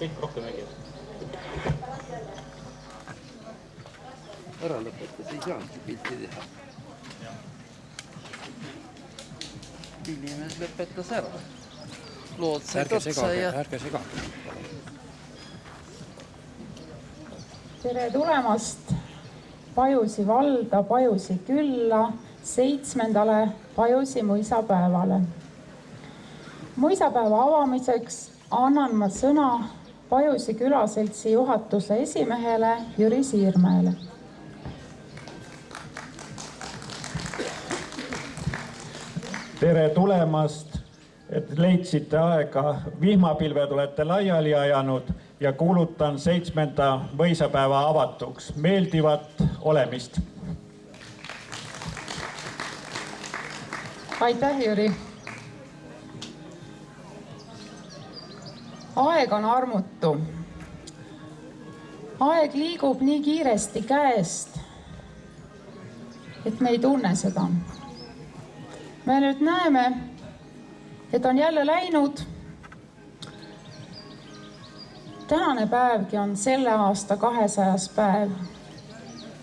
Kõik rohkem mängib. Ära lõpetas, ei saanudki pilti teha. Inimes lõpetas ära. Lood said otsa ja... Ärge segage. Tere tulemast Pajusi valda, Pajusi külla 7. Pajusi mõisapäevale. Mõisapäeva avamiseks annan ma sõna Pajusi külaseltsi juhatuse esimehele Jüri Siirmäele. Tere tulemast, et leidsite aega. Vihmapilved olete laiali ajanud ja kuulutan 7. mõisapäeva avatuks. Meeldivat olemist. Aitäh, Jüri. Aeg on armutu. Aeg liigub nii kiiresti käest, et me ei tunne seda. Me nüüd näeme, et on jälle läinud. Tänane päevgi on selle aasta 200. päev.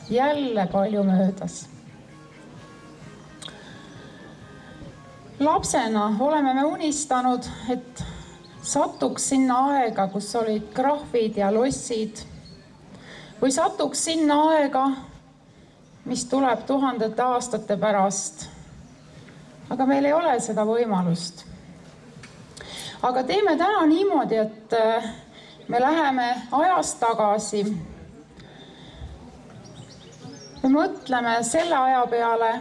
Jälle palju möödas. Lapsena oleme me unistanud, et satuks sinna aega, kus olid krahvid ja lossid, või satuks sinna aega, mis tuleb 1000 aastate pärast. Aga meil ei ole seda võimalust. Aga teeme täna niimoodi, et me läheme ajas tagasi. Me mõtleme selle aja peale,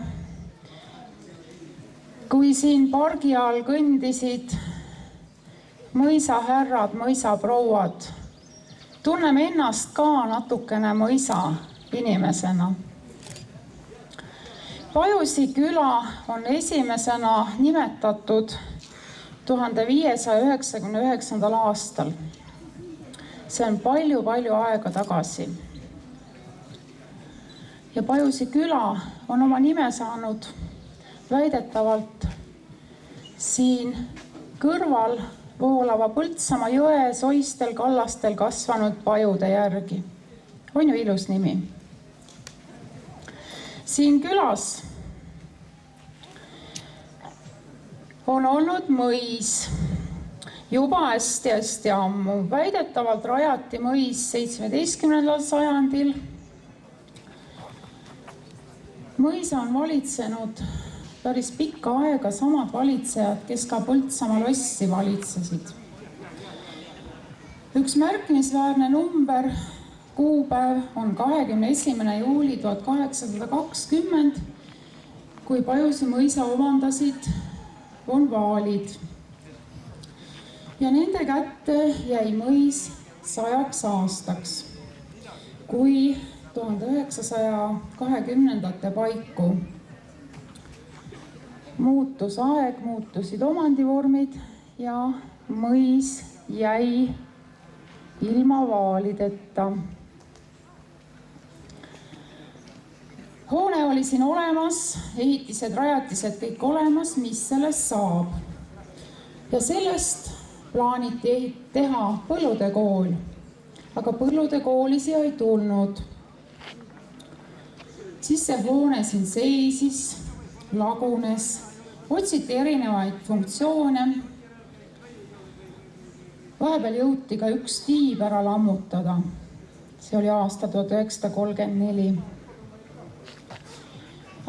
kui siin pargi all kõndisid mõisahärrad, mõisaprouad. Tunneme ennast ka natukene mõisa inimesena. Pajusi küla on esimesena nimetatud 1599. aastal. See on palju aega tagasi. Ja Pajusi küla on oma nime saanud väidetavalt siin kõrval voolava Põltsamaa jõe soistel kallastel kasvanud pajude järgi. On ju ilus nimi. Siin külas on olnud mõis juba hästi ammu. Väidetavalt rajati mõis 17. sajandil. Mõisa on valitsenud päris pikka aega samad valitsejad, kes ka Põltsamaa lossi valitsesid. Üks märkimisväärne number, kuupäev on 21. juuli 1820, kui Pajusi mõisa omandasid von Vaalid. Ja nende kätte jäi mõis 100 aastaks, kui 1920. paiku muutus aeg, muutusid omandivormid ja mõis jäi ilma vaalideta. Hoone oli siin olemas, ehitised, rajatised kõik olemas, mis sellest saab. Ja sellest plaaniti teha põlludekool, aga põlludekooli siia ei tulnud. Siis see hoone siin seisis, lagunes, otsiti erinevaid funktsioone. Vahepeal jõuti ka üks tiib ära lammutada. See oli aasta 1934.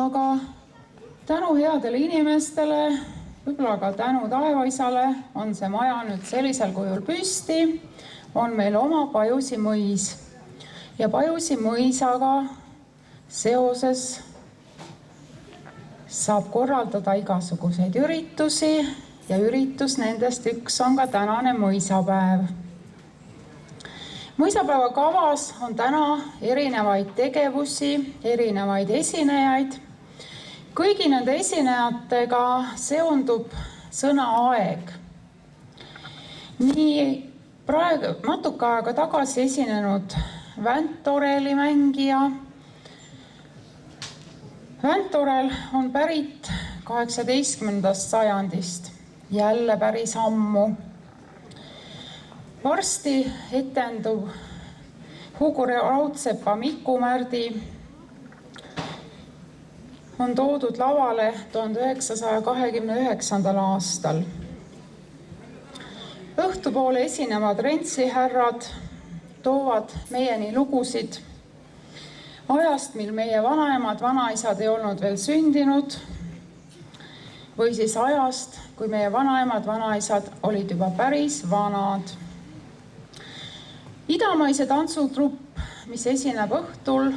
Aga tänu headele inimestele, võib-olla ka tänu taevaisale, on see maja nüüd sellisel kujul püsti. On meil oma Pajusi mõis. Ja Pajusi mõisaga seoses saab korraldada igasuguseid üritusi ja üritus nendest üks on ka tänane mõisapäev. Mõisapäeva kavas on täna erinevaid tegevusi, erinevaid esinejaid. Kõigi nende esinejatega seondub sõna aeg. Nii praegu natuke aega tagasi esinenud Väntoreli mängija. Väntorel on pärit 18. sajandist, jälle päris ammu. Varsti etendub Hugo Raudsepa Miku Märdi on toodud lavale 1929. aastal. Õhtupoole esinevad rentsihärrad toovad meieni lugusid ajast, mil meie vanaemad, vanaisad ei olnud veel sündinud, või siis ajast, kui meie vanaemad, vanaisad olid juba päris vanad. Idamaise tantsutrupp, mis esineb õhtul,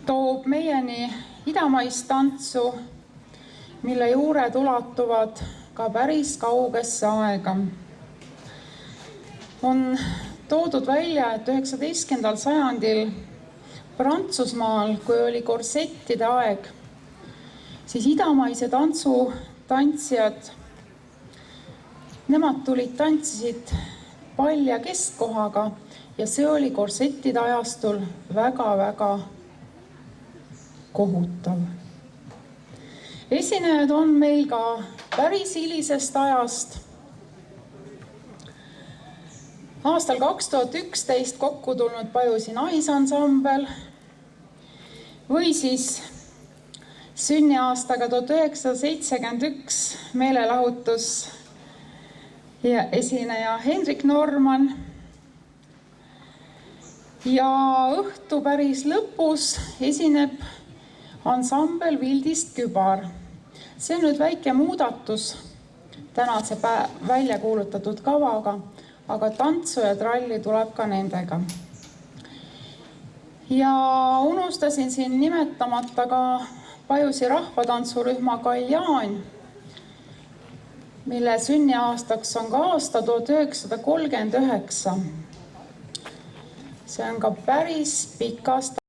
toob meieni idamaist tantsu, mille juured ulatuvad ka päris kaugesse aega. On toodud välja, et 19. sajandil Prantsusmaal, kui oli korsettide aeg, siis idamaise tantsu tantsijad, nemad tulid, tantsisid palja keskkohaga ja see oli korsettide ajastul väga kohutav. Esinejad on meil ka päris hilisest ajast. Aastal 2011 kokku tulnud Pajusi naisansambel või siis sünniaastaga 1971 meelelahutus ja esineja Hendrik Norman. Ja õhtu päris lõpus esineb ansambel Vildist Kübar. See on nüüd väike muudatus tänase välja kuulutatud kavaga, aga tantsu ja tralli tuleb ka nendega. Ja unustasin siin nimetamata ka Pajusi rahvatantsurühma Kaljaan, mille sünniaastaks on ka aasta 1939. See on ka päris pikast